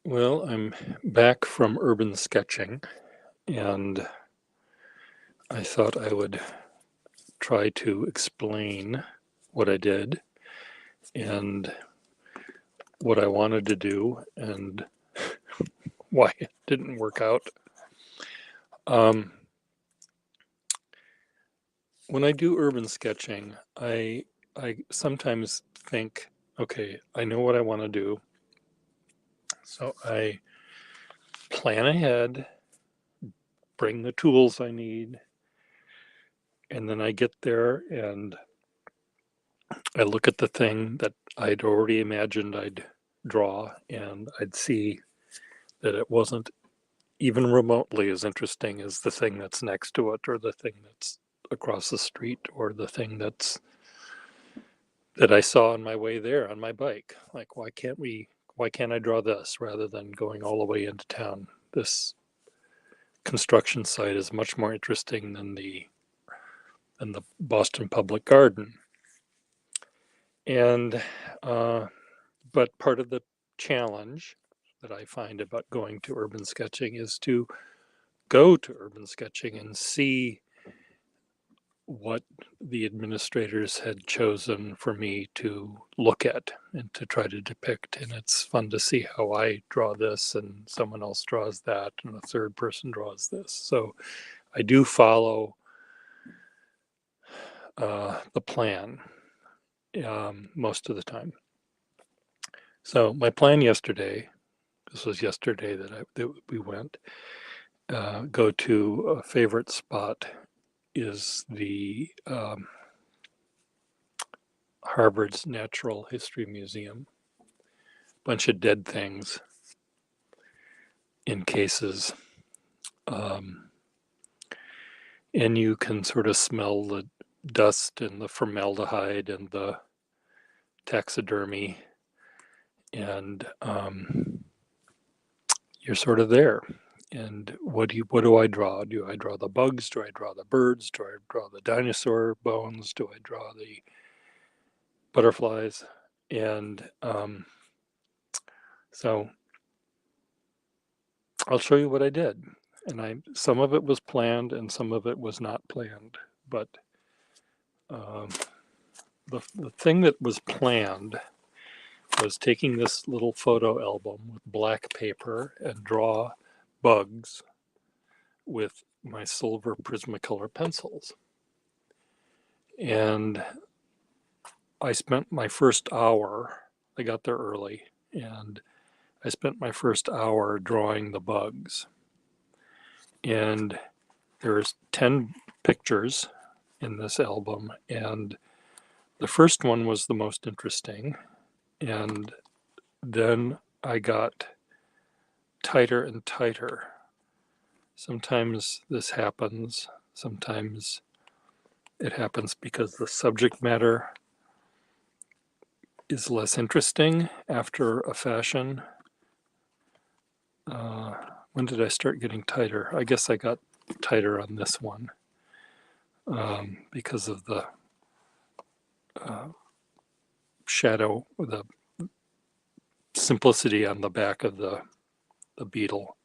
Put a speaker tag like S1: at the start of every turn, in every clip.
S1: Well, I'm back from urban sketching, and I thought I would try to explain what I did and what I wanted to do and why it didn't work out. Um, when I do urban sketching, I sometimes think, okay, I know what I want to do, so I plan ahead, bring the tools I need, and then I get there and I look at the thing that I'd already imagined I'd draw, and I'd see that it wasn't even remotely as interesting as the thing that's next to it, or the thing that's across the street, or the thing that I saw on my way there on my bike. Like, why can't I draw this rather than going all the way into town? This construction site is much more interesting than the Boston Public Garden. And but part of the challenge that I find about going to urban sketching is to go to urban sketching and see what the administrators had chosen for me to look at and to try to depict. And it's fun to see how I draw this and someone else draws that and a third person draws this. So I do follow the plan most of the time. So my plan yesterday, this was yesterday that we went, go to a favorite spot is the Harvard's Natural History Museum. Bunch of dead things in cases. And you can sort of smell the dust and the formaldehyde and the taxidermy. And you're sort of there. And what do I draw? Do I draw the bugs? Do I draw the birds? Do I draw the dinosaur bones? Do I draw the butterflies? And so I'll show you what I did. And some of it was planned and some of it was not planned. But um, the thing that was planned was taking this little photo album with black paper and draw bugs with my silver Prismacolor pencils. And I spent my first hour, I got there early, and I spent my first hour drawing the bugs. And there's 10 pictures in this album, and the first one was the most interesting. And then I got tighter and tighter. Sometimes this happens, sometimes it happens because the subject matter is less interesting after a fashion. When did I start getting tighter? I guess I got tighter on this one because of the shadow, the simplicity on the back of the beetle.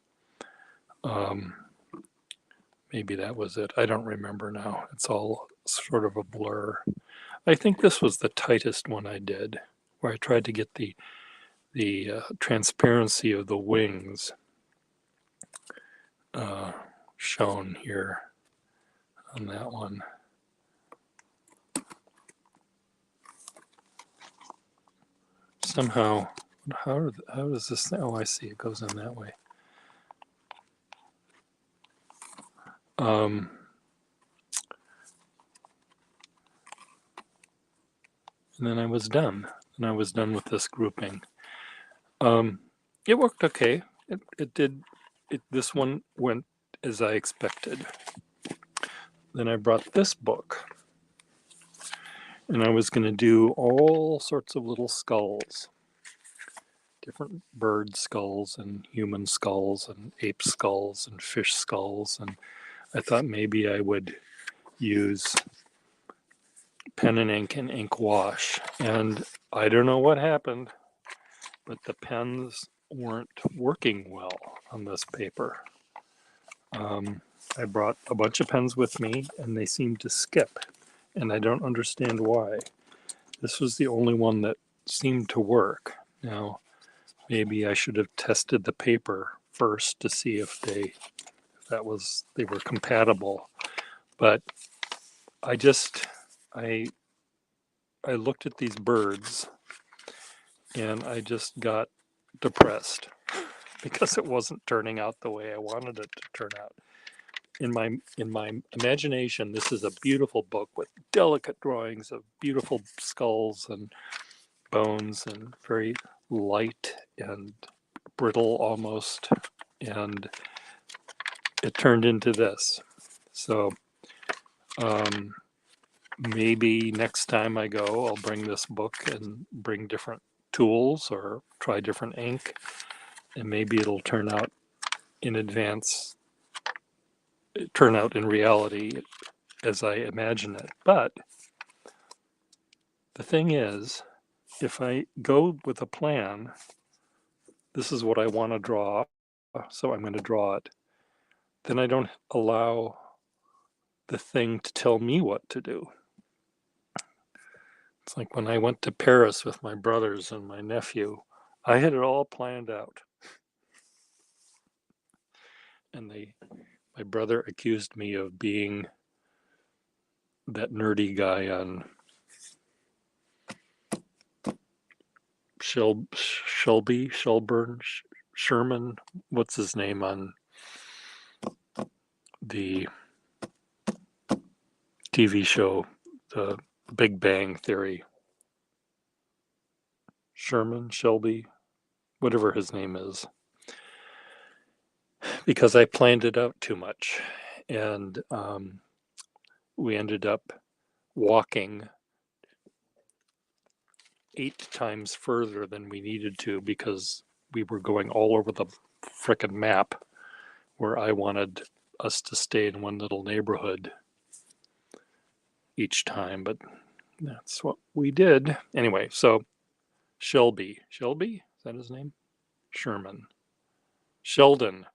S1: Maybe that was it. I don't remember now. It's all sort of a blur. I think this was the tightest one I did, where I tried to get the transparency of the wings shown here on that one. Somehow, how does this? Oh, I see. It goes in that way. And then I was done. And I was done with this grouping. It worked okay. It did. This one went as I expected. Then I brought this book. And I was going to do all sorts of little skulls. Different bird skulls and human skulls and ape skulls and fish skulls. And I thought maybe I would use pen and ink wash. And I don't know what happened, but the pens weren't working well on this paper. I brought a bunch of pens with me and they seemed to skip, and I don't understand why. This was the only one that seemed to work. Now, maybe I should have tested the paper first to see if they were compatible. But I just I I looked at these birds and I just got depressed because it wasn't turning out the way I wanted it to turn out. In my imagination, this is a beautiful book with delicate drawings of beautiful skulls and bones and very light and brittle almost, and it turned into this. So maybe next time I go, I'll bring this book and bring different tools or try different ink, and maybe it'll turn out in reality as I imagine it. But the thing is, if I go with a plan, this is what I want to draw, so I'm going to draw it, then I don't allow the thing to tell me what to do. It's like when I went to Paris with my brothers and my nephew, I had it all planned out. And my brother accused me of being that nerdy guy on Sherman, what's his name on the TV show, The Big Bang Theory. Shelby, whatever his name is. Because I planned it out too much. And we ended up walking 8 times further than we needed to because we were going all over the frickin' map where I wanted us to stay in one little neighborhood each time, but that's what we did. Anyway, so Shelby, is that his name? Sherman. Sheldon.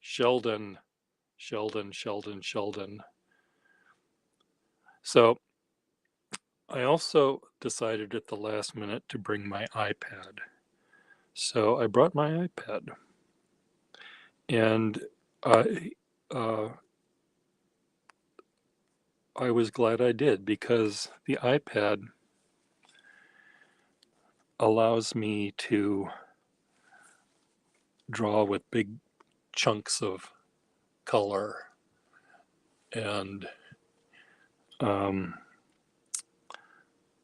S1: So I also decided at the last minute to bring my iPad. So I brought my iPad, and I was glad I did, because the iPad allows me to draw with big chunks of color and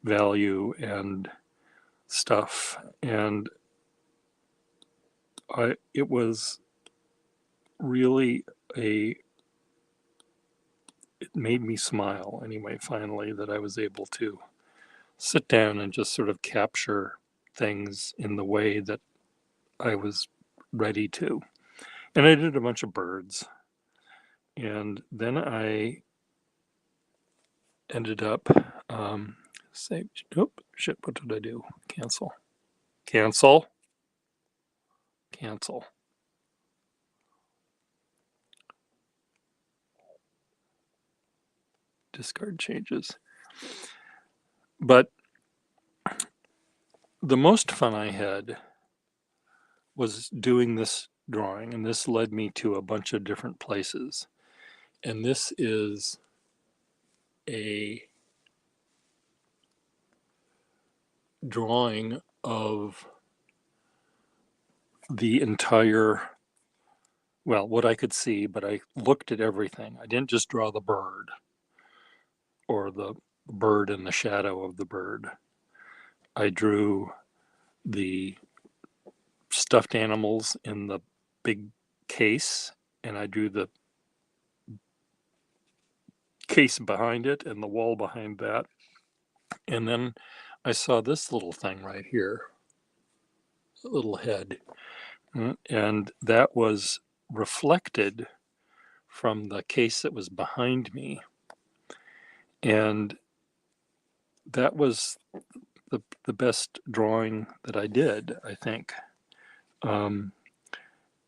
S1: value and stuff, and it was really it made me smile anyway, finally, that I was able to sit down and just sort of capture things in the way that I was ready to. And I did a bunch of birds, and then I ended up what did I do? Cancel. Discard changes. But the most fun I had was doing this drawing, and this led me to a bunch of different places. And this is a drawing of the entire, well, what I could see, but I looked at everything. I didn't just draw the bird or the bird and the shadow of the bird. I drew the stuffed animals in the big case, and I drew the case behind it and the wall behind that. And then I saw this little thing right here, a little head, and that was reflected from the case that was behind me. And that was the best drawing that I did, I think.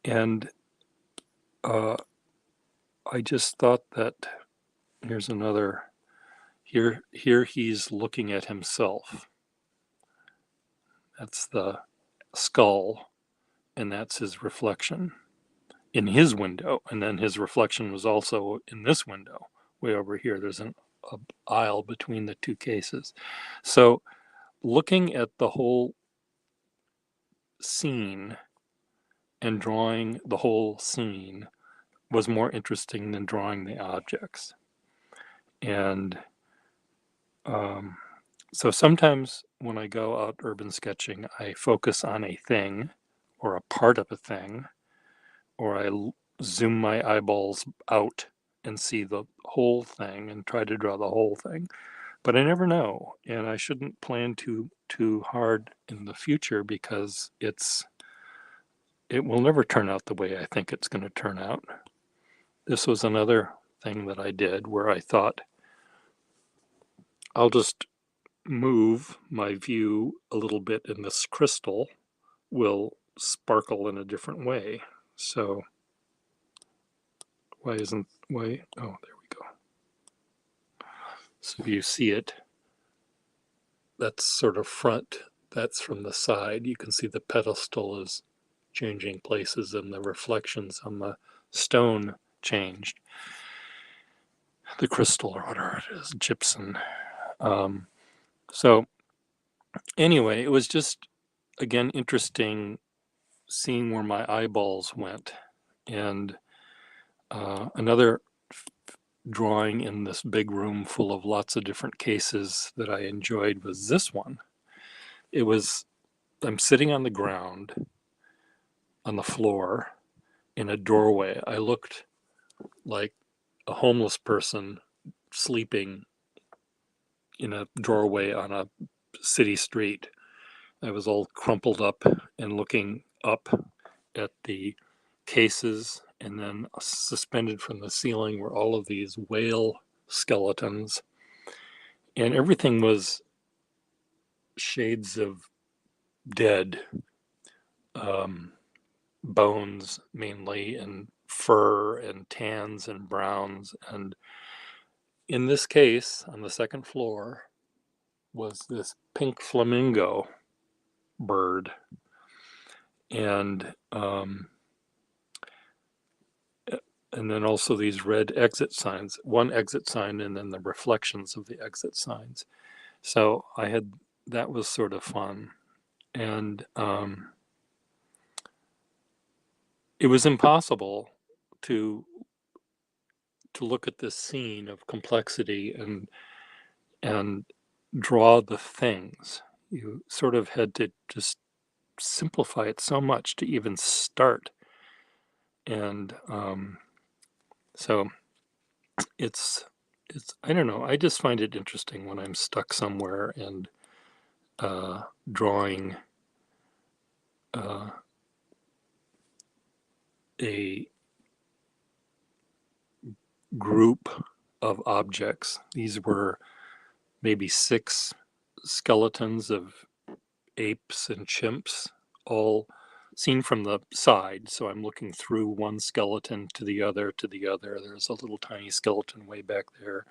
S1: And I just thought that here's another, here he's looking at himself. That's the skull, and that's his reflection in his window. And then his reflection was also in this window, way over here. There's an aisle between the two cases. So looking at the whole scene and drawing the whole scene was more interesting than drawing the objects. And so sometimes when I go out urban sketching, I focus on a thing or a part of a thing, or I zoom my eyeballs out and see the whole thing and try to draw the whole thing. But I never know, and I shouldn't plan too hard in the future because it will never turn out the way I think it's going to turn out. This was another thing that I did where I thought I'll just move my view a little bit and this crystal will sparkle in a different way. So oh, there we go. So you see it, that's sort of front, that's from the side. You can see the pedestal is changing places and the reflections on the stone changed. The crystal, or whatever it is, gypsum. So anyway, it was just, again, interesting seeing where my eyeballs went. And another drawing in this big room full of lots of different cases that I enjoyed was this one. I'm sitting on the ground, on the floor, in a doorway. I looked like a homeless person sleeping in a doorway on a city street. I was all crumpled up and looking up at the cases, and then suspended from the ceiling were all of these whale skeletons, and everything was shades of dead, bones mainly, and fur and tans and browns. And in this case, on the second floor, was this pink flamingo bird, and then also these red exit signs, one exit sign and then the reflections of the exit signs. So that was sort of fun. And it was impossible to look at this scene of complexity and draw the things. You sort of had to just simplify it so much to even start. And so it's I don't know, I just find it interesting when I'm stuck somewhere and drawing a group of objects. These were maybe 6 skeletons of apes and chimps, all seen from the side. So I'm looking through one skeleton to the other, to the other. There's a little tiny skeleton way back there.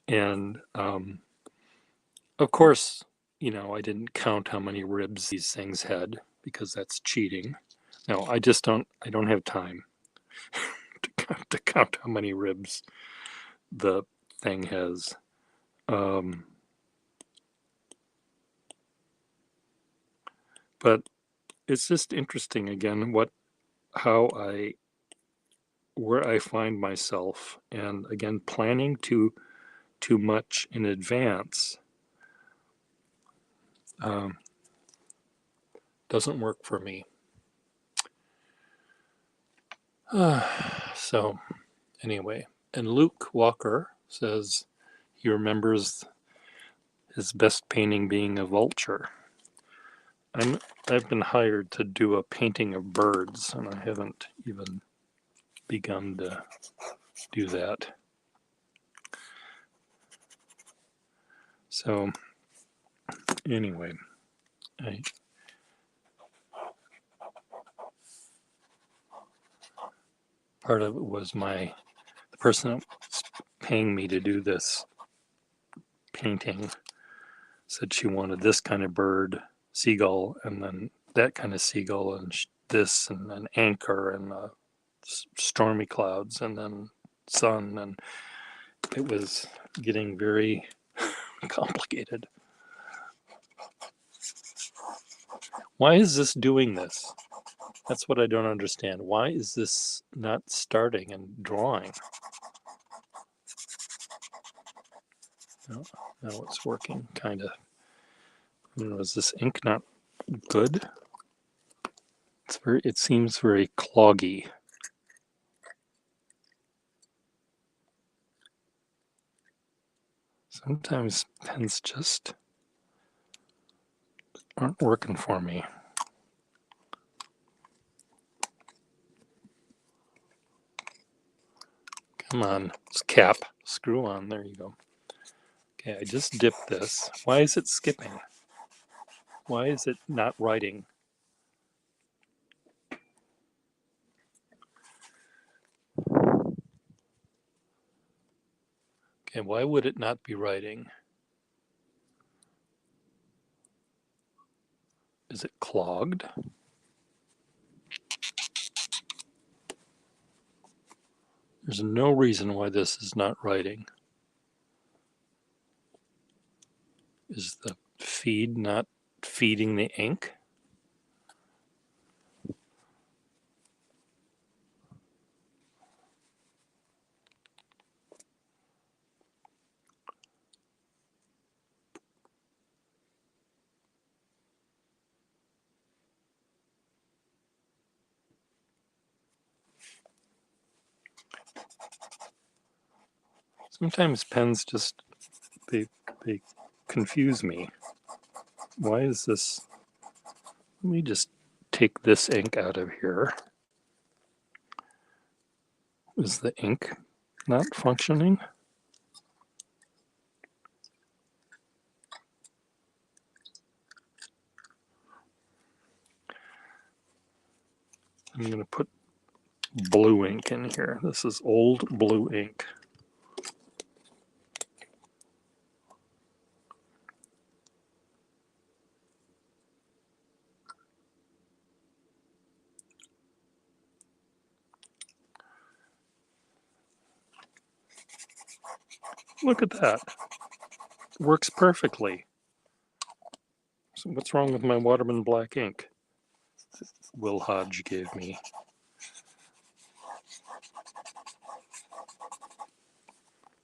S1: And of course, I didn't count how many ribs these things had because that's cheating. No, I don't have time to count how many ribs the thing has. But it's just interesting again where I find myself, and again, planning too much in advance doesn't work for me. So anyway, and Luke Walker says he remembers his best painting being a vulture. I've been hired to do a painting of birds, and I haven't even begun to do that. So anyway, part of it was the person that was paying me to do this painting said she wanted this kind of bird, seagull, and then that kind of seagull, and this, and an anchor, and stormy clouds, and then sun, and it was getting very complicated. Why is this doing this? That's what I don't understand. Why is this not starting and drawing? No, now it's working, kind of. Is this ink not good? It seems very cloggy. Sometimes pens just aren't working for me. Come on, it's cap. Screw on, there you go. Okay, I just dipped this. Why is it skipping? Why is it not writing? Okay, why would it not be writing? Is it clogged? There's no reason why this is not writing. Is the feed not feeding the ink? Sometimes pens just, they confuse me. Why is this? Let me just take this ink out of here. Is the ink not functioning? I'm going to put blue ink in here. This is old blue ink. Look at that. Works perfectly. So what's wrong with my Waterman black ink? Will Hodge gave me.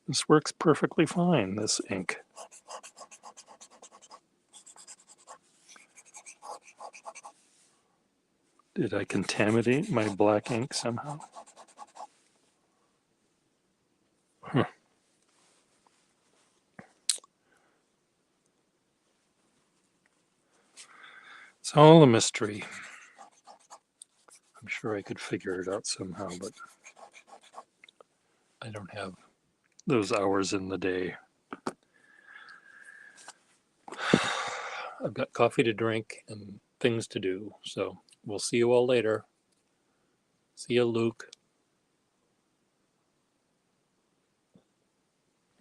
S1: This works perfectly fine, this ink. Did I contaminate my black ink somehow? Huh. It's all a mystery. I'm sure I could figure it out somehow, but I don't have those hours in the day. I've got coffee to drink and things to do, so we'll see you all later. See you, Luke.